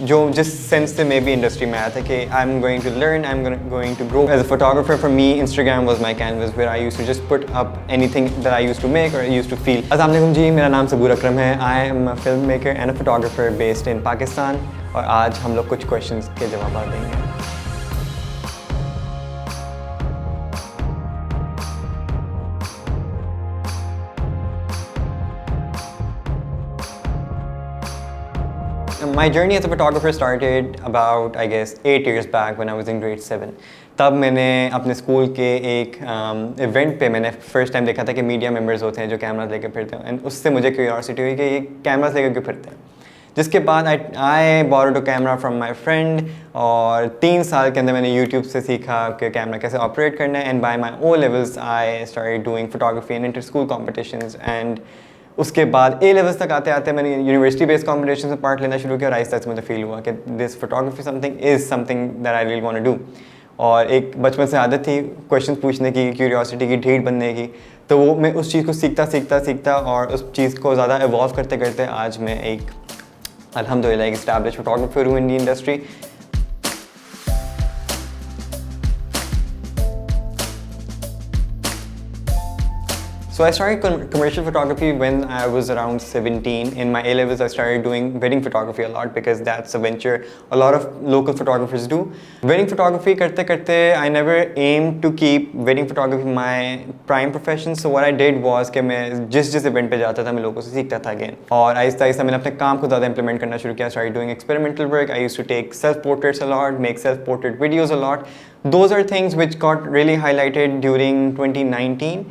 जो जिस सेंस से मैं भी इंडस्ट्री में आया था कि I am going to learn, I am going to grow as a photographer. For me Instagram was my canvas where I used to just put up anything that I used to make और used to feel. अस्सलाम वालेकुम जी, मेरा नाम सबूर अकरम है. I am a film maker and a photographer based in Pakistan और आज हम लोग कुछ क्वेश्चंस के जवाब देंगे. My journey as a photographer started about, I guess, 8 years back when I was in grade 7. तब मैंने अपने स्कूल के एक इवेंट पे मैंने फर्स्ट टाइम देखा था कि मीडिया मेंबर्स होते हैं जो कैमरास लेकर फिरते हैं एंड उससे मुझे क्यूरियोसिटी हुई कि ये कैमरास लेकर क्यों फिरते हैं. जिसके बाद I borrowed a camera from my friend और 3 साल के अंदर मैंने यूट्यूब से सीखा कि कैमरा कैसे ऑपरेट करना है and by my O levels I started doing photography in inter school competitions. And उसके बाद ए लेवल्स तक आते आते मैंने यूनिवर्सिटी बेस्ड कॉम्पिटिशन में पार्ट लेना शुरू किया और आहिस्ता से मुझे फील हुआ कि this photography something that I really want to do. और एक बचपन से आदत थी क्वेश्चन पूछने की, क्यूरियोसिटी की, ढीठ बनने की. तो वो मैं उस चीज़ को सीखता और उस चीज़ को ज़्यादा इवॉल्व करते करते आज मैं एक अल्हम्दुलिल्लाह एक एस्टैब्लिश फोटोग्राफर हूँ इन दी industry. So I started commercial photography when I was around 17. In my A-levels, I started doing wedding photography a lot because that's a venture a lot of local photographers do. Wedding photography करते करते I never aimed to keep wedding photography my prime profession. So what I did was कि मैं जिस event पे जाता था मैं लोगों से सीखता था again. और आहिस्ता आहिस्ता मैंने अपने काम को ज़्यादा implement करना शुरू किया. I started doing experimental work. I used to take self-portraits a lot, make self-portrait videos a lot. Those are things which got really highlighted during 2019.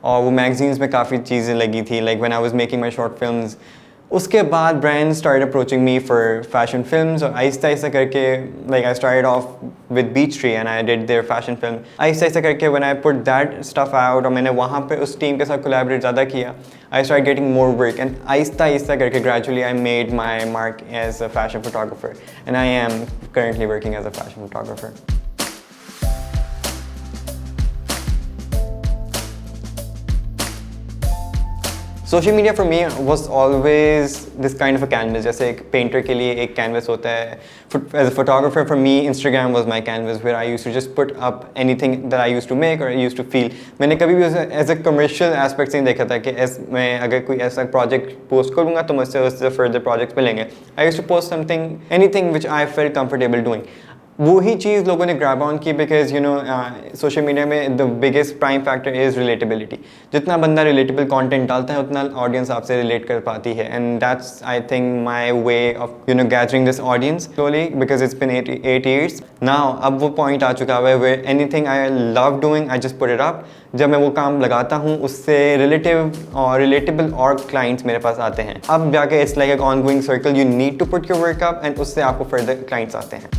और वो मैगजीन्स में काफ़ी चीज़ें लगी थी like when I was making my short films. उसके बाद brands started approaching me for fashion films और आहिस्ता आहिस्ता करके like I started off with beech tree and I did their fashion film. आहिस्ता आहिस्ता करके when I put that stuff out और मैंने वहाँ पे उस टीम के साथ कोलैबोरेट ज़्यादा किया, I start getting more work and आहिस्ता आहिस्ता करके gradually I made my mark as a fashion photographer and I am currently working as a fashion photographer. Social media for me was always this kind of a canvas. जैसे एक painter के लिए एक canvas होता है, as a photographer for me Instagram was my canvas where I used to just put up anything that I used to make और used to feel. मैंने कभी भी एज अ कमर्शियल एस्पेक्ट से नहीं देखा था कि मैं अगर कोई ऐसा प्रोजेक्ट पोस्ट करूँगा तो मुझसे उससे फर्दर प्रोजेक्ट्स मिलेंगे. I used to post something anything which I felt comfortable doing. वही चीज़ लोगों ने ग्रैब ऑन की because you know social media में the biggest prime factor is relatability. जितना बंदा रिलेटेबल कंटेंट डालता है उतना ऑडियंस आपसे रिलेट कर पाती है and that's I think my way of you know gathering this audience slowly because it's been 8 years now. अब वो पॉइंट आ चुका है wear anything I love doing I just put it up. जब मैं वो काम लगाता हूँ उससे रिलेटेबल और क्लाइंट्स मेरे पास आते हैं. अब जाके it's like on going circle, you need to put your work up and उससे आपको फर्दर क्लाइंट्स आते हैं.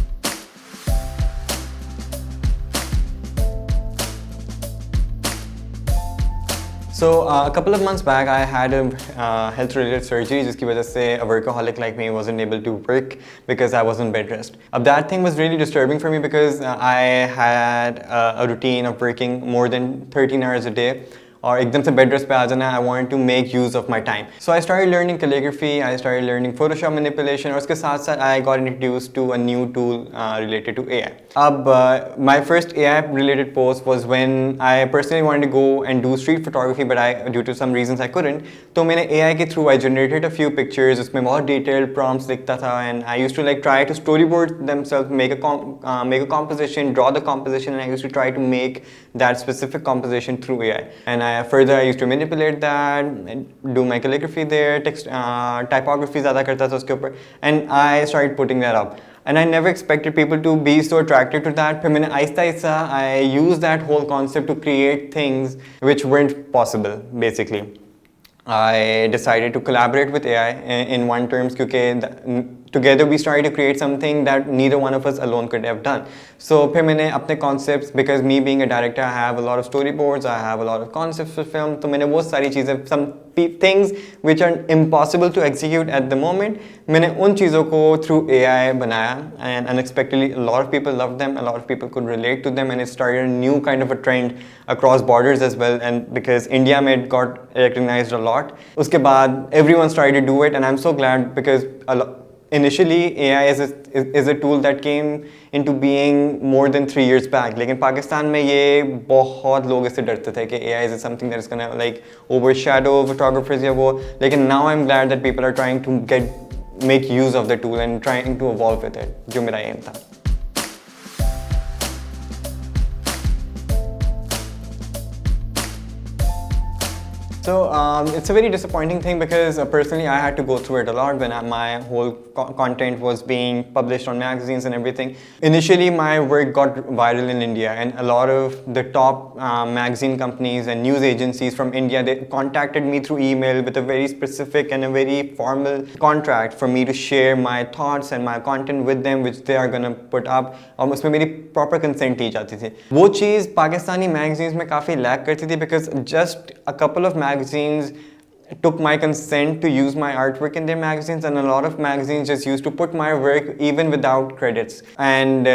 So a couple of months back, I had a health-related surgery, जिसकी वजह से a workaholic like me wasn't able to work because I wasn't bed rest. That thing was really disturbing for me because I had a routine of working more than 13 hours a day. और एकदम से bed rest पे आ जाना. I want to make use of my time. So I started learning calligraphy, I started learning Photoshop manipulation और उसके साथ साथ I got introduced to a new tool related to AI. अब my first AI related post was when I personally wanted to go and do street photography but I due to some reasons I couldn't. तो मैंने AI के through I generated a few pictures. उसमें बहुत detailed prompts लिखता था and I used to like try to story board themself, make a composition, draw the composition and I used to try to make that specific composition through AI. And further I used to manipulate that, do my calligraphy there, text typography ज़्यादा करता था उसके ऊपर and I started putting that up. And I never expected people to be so attracted to that. फिर मैंने Aahista Aahista I used that whole concept to create things which weren't possible basically. I decided to collaborate with AI in one terms क्योंकि together we started to create something that neither one of us alone could have done. So फिर मैंने अपने concepts, because me being a director I have a lot of storyboards, I have a lot of concepts for film, तो मैंने वो सारी चीज़ें, some things which are impossible to execute at the moment, मैंने उन चीज़ों को through AI बनाया and unexpectedly a lot of people loved them, a lot of people could relate to them and it started a new kind of a trend across borders as well. And because India में it got recognized a lot, उसके बाद everyone started to do it and I'm so glad because initially AI is a tool that came into being more than 3 years back. लेकिन पाकिस्तान में ये बहुत लोग इससे डरते थे कि AI is something that is gonna like overshadow photographers या वो. लेकिन now I'm glad that people are trying to make use of the tool and trying to evolve with it, जो मेरा aim था. So it's a very disappointing thing because personally I had to go through it a lot when my whole content was being published on magazines and everything. Initially my work got viral in India, and a lot of the top magazine companies and news agencies from India, they contacted me through email with a very specific and a very formal contract for me to share my thoughts and my content with them, which they are gonna put up. और उसमें मेरी proper consent ली जाती थी. वो चीज़ Pakistani magazines में काफ़ी lack करती थी because just a couple of magazines took my consent to use my artwork in their magazines, and a lot of magazines just used to put my work even without credits. And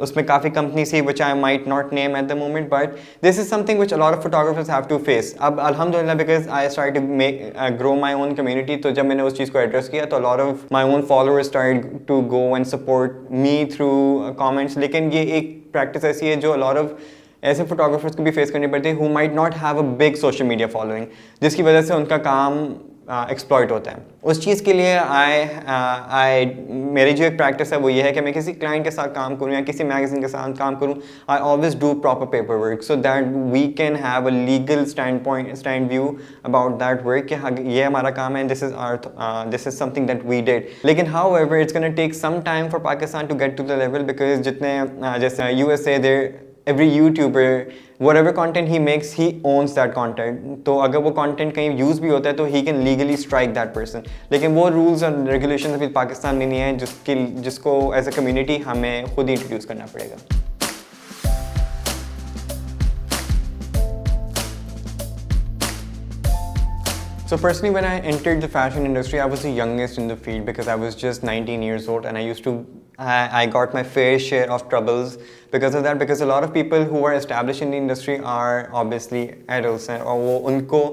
उसमें काफ़ी companies थी which I might not name at the moment, but this is something which a lot of photographers have to face. अब alhamdulillah, because I started to grow my own community, तो जब मैंने उस चीज़ को address किया तो a lot of my own followers started to go and support me through comments. लेकिन ये एक practice ऐसी है जो a lot of ऐसे फोटोग्राफर्स को भी फेस करनी पड़ती है who might not have a big social media following, जिसकी वजह से उनका काम एक्सप्लॉइट होता है. उस चीज़ के लिए मेरी जो एक प्रैक्टिस है वो ये है कि मैं किसी क्लाइंट के साथ काम करूँ या किसी मैगजीन के साथ काम करूँ, I always do proper paper work so that we can have a legal stand view about that work कि ये हमारा काम है, this is something that we did. लेकिन however it's gonna take some time for Pakistan to get to the level, because जितने जैसे USA there every YouTuber, whatever content he makes, he owns that content. तो अगर वो content कहीं use भी होता है तो he can legally strike that person. लेकिन वो rules और regulations अभी पाकिस्तान में नहीं है जिसको as a community हमें खुद ही introduce करना पड़ेगा. So personally, when I entered the fashion industry, I was the youngest in the field because I was just 19 years old, and I got my fair share of troubles because of that, because a lot of people who are established in the industry are obviously adults, and और वो उनको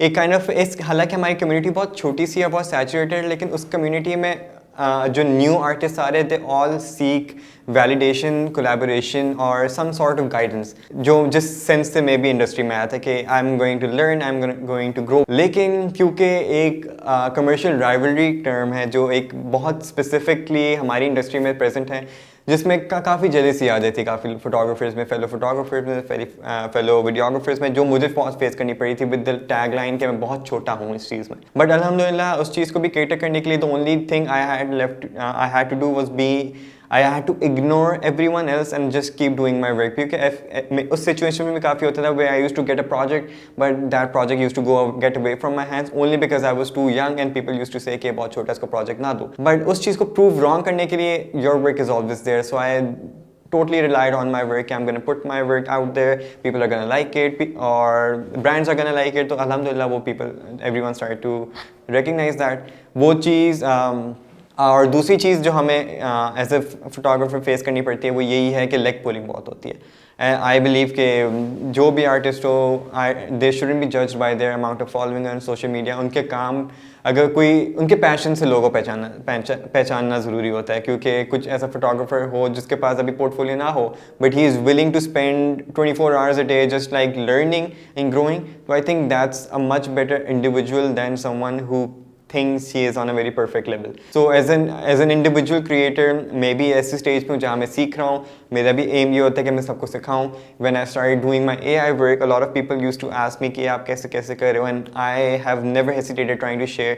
एक kind of हालांकि हमारी community बहुत छोटी सी है, बहुत saturated, लेकिन उस community में जो न्यू आर्टिस्ट आ रहे, they all seek validation, collaboration और सम सॉर्ट ऑफ गाइडेंस, जो जिस सेंस से मैं भी इंडस्ट्री में आया था कि I am going to learn, I am going to grow. लेकिन क्योंकि एक कमर्शियल राइवलरी टर्म है जो एक बहुत स्पेसिफिकली हमारी इंडस्ट्री में प्रेजेंट है, जिसमें काफ़ी जेलसी आ जाती है काफ़ी फोटोग्राफर्स में, फेलो फोटोग्राफर्स में, फेलो वीडियोग्राफर्स में, जो मुझे फेस करनी पड़ी थी विद द टैग लाइन कि मैं बहुत छोटा हूँ इस चीज़ में. बट अल्हम्दुलिल्लाह उस चीज़ को भी केटर करने के लिए the only thing I had to do was be I had to ignore everyone else and just keep doing my work. क्योंकि उस सिचुएशन में काफ़ी होता था where I used to get a project, but that project used to get away from my hands only because I was too young and people used to say कि बहुत छोटा इसको project ना दो. But उस चीज़ को prove wrong करने के लिए your work is always there. So I totally relied on my work. I'm gonna put my work out there. People are gonna like it, or brands are gonna like it. तो alhamdulillah वो everyone started to recognize that. वो चीज़ और दूसरी चीज़ जो हमें as a photographer face करनी पड़ती है वो यही है कि लेग पुलिंग बहुत होती है. आई बिलीव कि जो भी आर्टिस्ट हो, दे shouldn't be judged bye their amount of following on social media. उनके काम अगर कोई उनके पैशन से लोगों पहचानना ज़रूरी होता है, क्योंकि कुछ ऐसा फोटोग्राफर हो जिसके पास अभी पोर्टफोलियो ना हो but he is willing to spend 24 hours a day just like learning and growing. तो I think that's a much better individual than someone who thinks he is on a very perfect level. So as an individual creator, maybe ऐसे stage पे जहाँ मैं सीख रहा हूँ, मेरा भी aim ये होता है कि मैं सबको सिखाऊँ. When I started doing my AI work, a lot of people used to ask me कि आप कैसे कर रहे हो, and I have never hesitated trying to share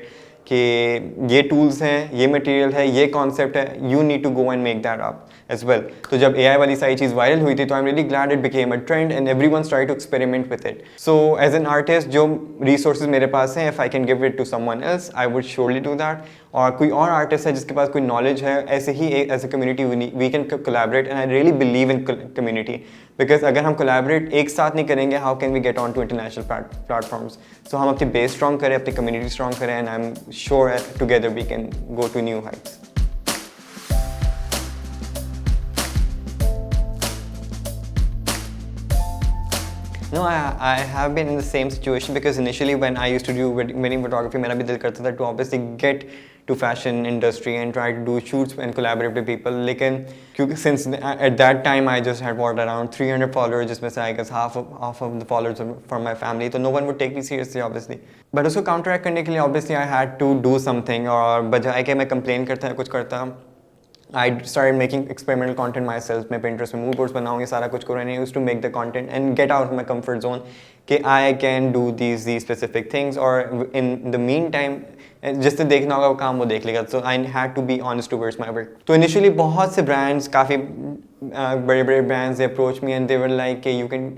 कि ये tools हैं, ये material है, ये concept है, you need to go and make that up as well. तो जब AI वाली सारी चीज़ viral हुई थी तो I'm really glad it became a trend and everyone started to experiment with it. So as an artist, जो resources मेरे पास हैं, if I can give it to someone else, I would surely do that. और कोई और artist है जिसके पास कोई knowledge है, ऐसे ही as a community we can collaborate, and I really believe in community, because अगर हम कोलैबोरेट एक साथ नहीं करेंगे, how can we get on to international platforms. So हम अपनी बेस स्ट्रॉन्ग करें, अपनी कम्युनिटी स्ट्रॉन्ग करें, and I am sure together we can go to new heights. No, I have been in the same situation because initially when I used to do wedding photography, मेरा भी दिल करता था to obviously get to fashion industry and try to do shoots and collaborate with people. लेकिन क्योंकि since at that time I just had what around 300 followers, जिसमें से I guess half of the followers were from my family, तो no one would take me seriously obviously. But उसको counteract करने के लिए obviously I had to do something, और बजाय कि मैं complain करता या कुछ करता, I started making experimental content myself. मैं Pinterest में mood boards बनाऊँ, ये सारा कुछ करूँ, and I used to make the content and get out of my comfort zone कि I can do these specific things, or in the meantime जिससे देखना होगा वो काम वो देख लेगा. So I had to be honest towards my work. तो initially बहुत से brands, काफ़ी बड़े brands, they approached me and they were like you can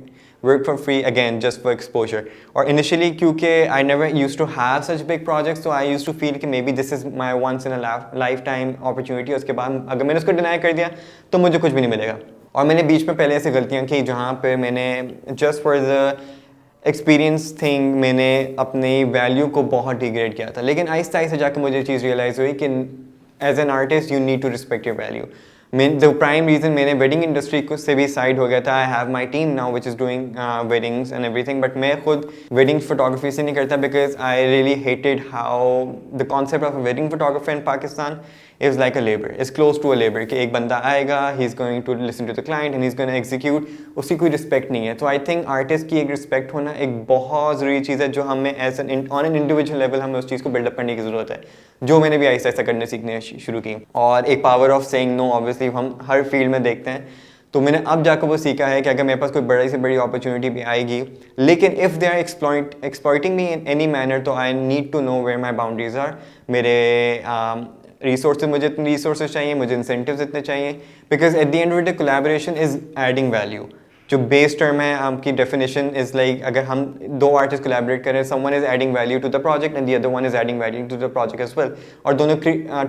work for free again just for exposure. Or initially क्योंकि I never used to have such big projects, so I used to feel कि maybe this is my once in a lifetime opportunity. उसके बाद अगर मैंने उसको deny कर दिया तो मुझे कुछ भी नहीं मिलेगा. और मैंने बीच में पहले ऐसी गलतियाँ की जहाँ पे मैंने just for the experience thing मैंने अपनी वैल्यू को बहुत डिग्रेड किया था. लेकिन आहिस्ता आहिस्ता जाकर मुझे चीज़ रियलाइज़ हुई कि as an artist you need to respect your value. The prime reason मैंने वेडिंग इंडस्ट्री को से भी साइड हो गया था. I have my team now which is doing weddings and everything, but मैं खुद वेडिंग फोटोग्राफी से नहीं करता because I really hated how the concept of a wedding photographer in Pakistan is like a labor, is close to a labor कि एक बंदा आएगा, he's going to listen to the client and he's going to execute, उसकी कोई respect नहीं है. तो I think artist की एक रिस्पेक्ट होना एक बहुत ज़रूरी चीज़ है जो हमें as an on an individual level हमें उस चीज़ को बिल्डअप करने की ज़रूरत है, जो मैंने भी आहिस्ता आहिस्ता करने सीखने शुरू की. और एक power of saying no obviously हम हर फील्ड में देखते हैं. तो मैंने अब जाकर वो सीखा है कि अगर मेरे पास कोई बड़ी से बड़ी अपॉर्चुनिटी भी आएगी, लेकिन if they are exploiting me in any manner, तो I need to know where my boundaries are. मेरे रिसोर्सेज, मुझे इतने रिसोर्सेज चाहिए, मुझे इंसेंटिव्स इतने चाहिए, because at the end of the collaboration is adding value. जो बेस टर्म है आपकी डेफिनेशन इज़ लाइक अगर हम दो आर्टिस्ट कोलैबोरेट करें, someone is adding value to the project and the other one is adding value to the project as well, और दोनों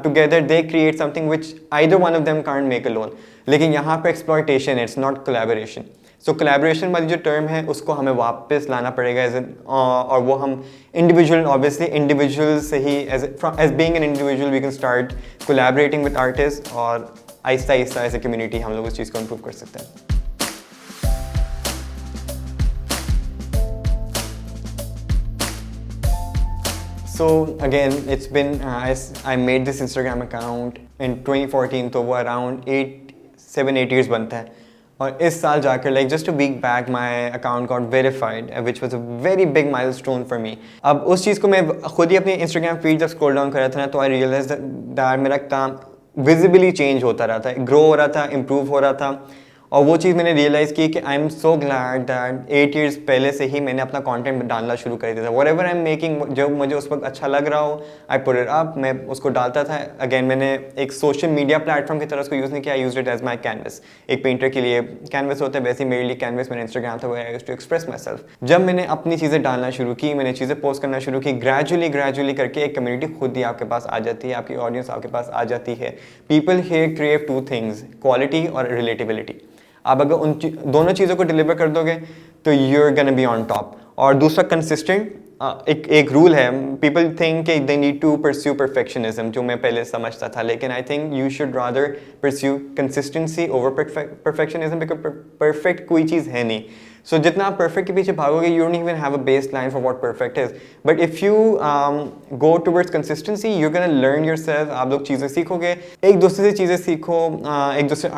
together they create something which either one of them can't make alone. लेकिन यहाँ पे exploitation, it's not collaboration. So collaboration वाली जो term है उसको हमें वापस लाना पड़ेगा एज और वो हम इंडिविजुअल, ऑब्वियसली इंडिविजुअल से ही as being an individual we can start collaborating with artist, और आहिस्ता आहिस्ता एज ए कम्युनिटी हम लोग उस चीज़ को इम्प्रूव कर सकते हैं. So again, it's been I made this Instagram account in 2014, तो वो around 7-8 years बनता है. और इस साल जाकर like just a week back my account got verified, which was a very big milestone for me. अब उस चीज़ को मैं खुद ही अपनी Instagram feed जब scroll down कर रहा था ना, तो I realized that मेरा काम visibly change होता रहा था, grow हो रहा था, improve हो रहा था. और वो चीज़ मैंने रियलाइज़ की कि I am so glad that 8 years पहले से ही मैंने अपना कंटेंट डालना शुरू कर दिया था. What ever I am making, जो मुझे उस वक्त अच्छा लग रहा हो, आई पुट इट अप, मैं उसको डालता था. अगेन मैंने एक सोशल मीडिया प्लेटफॉर्म की तरह उसको यूज़ नहीं किया, I use it as my canvas. एक पेंटर के लिए कैनवस होता है, वैसे मेरे लिए कैनवस मेरा इंस्टाग्राम था, I used to express my self. जब मैंने अपनी चीज़ें डालना शुरू की, मैंने चीज़ें पोस्ट करना शुरू की, ग्रेजुअली करके एक कम्युनिटी खुद ही आपके पास आ जाती है, आपकी ऑडियंस आपके पास आ जाती है. People here crave 2 things, quality और रिलेटिबिलिटी. आप अगर उन दोनों चीज़ों को डिलीवर कर दोगे तो you are gonna be on top. और दूसरा कंसिस्टेंट, एक रूल है, पीपल थिंक कि they need to pursue perfectionism, जो मैं पहले समझता था, लेकिन I think you should rather pursue consistency over perfectionism, because perfect कोई चीज़ है नहीं. सो जितना आप परफेक्ट के पीछे भागोगे, you don't even have a base line for what perfect is. But if you go towards consistency, you gonna learn yourself. आप लोग चीज़ें सीखोगे, एक दूसरे से चीज़ें सीखो, एक दूसरे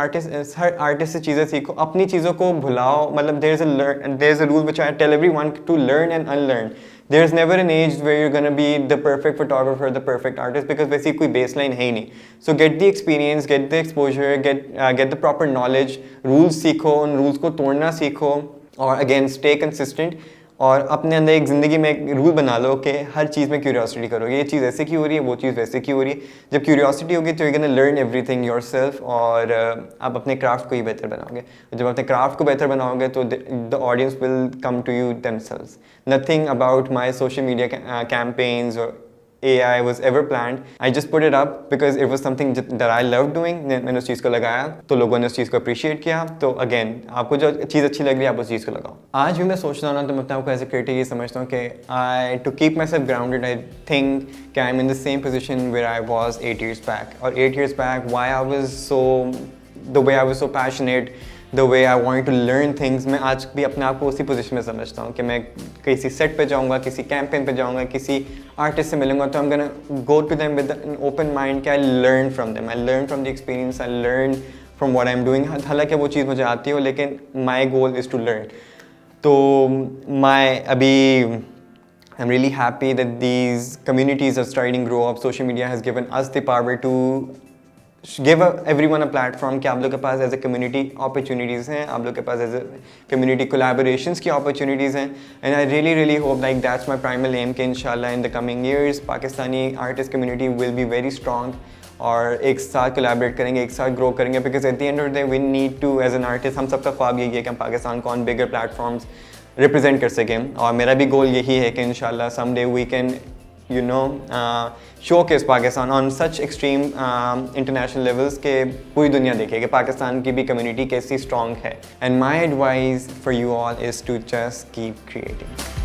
हर आर्टिस्ट से चीज़ें सीखो, अपनी चीज़ों को भुलाओ. मतलब there is a rule which I tell everyone to learn and unlearn. There's never an age where you're gonna be the perfect photographer, the perfect artist, because वैसी कोई baseline है ही नहीं. So get the experience, get the exposure, get the proper knowledge. Rules सीखो, उन rules को तोड़ना सीखो, और again stay consistent. और अपने अंदर एक ज़िंदगी में एक रूल बना लो कि हर चीज़ में क्यूरियोसिटी करोगे, ये चीज़ ऐसे क्यों हो रही है, वो चीज़ वैसे क्यों हो रही है. जब क्यूरियोसिटी होगी तो you can learn everything yourself, और आप अपने क्राफ्ट को ही बेहतर बनाओगे. जब अपने क्राफ्ट को बेहतर बनाओगे तो the audience will come to you themselves. Nothing about my social media campaigns और AI was ever planned. I just put it up because it was something that I loved doing. मैंने उस चीज़ को लगाया तो लोगों ने उस चीज़ को अप्रिशिएट किया. तो अगेन आपको जो चीज़ अच्छी लग रही है आप उस चीज़ को लगाओ. आज भी मैं सोचता हूँ ना, तो मैं अपने आपको एज ए क्रिएटर ये समझता हूँ कि to keep myself grounded, I think कि I am in the same position where I was 8 years back. और 8 years back, why I was so, the way I was so passionate the way I want to learn things, मैं आज भी अपने आप को उसी position में समझता हूँ कि मैं किसी सेट पे जाऊँगा, किसी कैंपेन पे जाऊँगा, किसी आर्टिस्ट से मिलूंगा, तो I am gonna go to them with an open mind कि I learn from them, I learn from the experience, I learn from what I am doing. हालांकि वो चीज़ मुझे आती हो, लेकिन my goal is to learn. तो अभी I'm really happy that these communities are starting to grow up. Social media has given us the power to give everyone a platform कि आप लोग के पास as a community opportunities हैं, आप लोग के पास as a community collaborations की opportunities हैं, and I really hope like that's my primal aim कि इंशाल्लाह in the coming years Pakistani artist community will be very strong और एक साथ collaborate करेंगे, एक साथ grow करेंगे, because at the end of the day we need to as an artist, हम सबका ख्वाब यही है कि हम पाकिस्तान को on bigger platforms रिप्रेजेंट कर सकें। और मेरा भी गोल यही है कि इंशाल्लाह someday we can you know showcase Pakistan on such extreme international levels के पूरी दुनिया देखे कि पाकिस्तान की भी कम्युनिटी कैसी स्ट्रॉन्ग है। And my advice for you all is to just keep creating.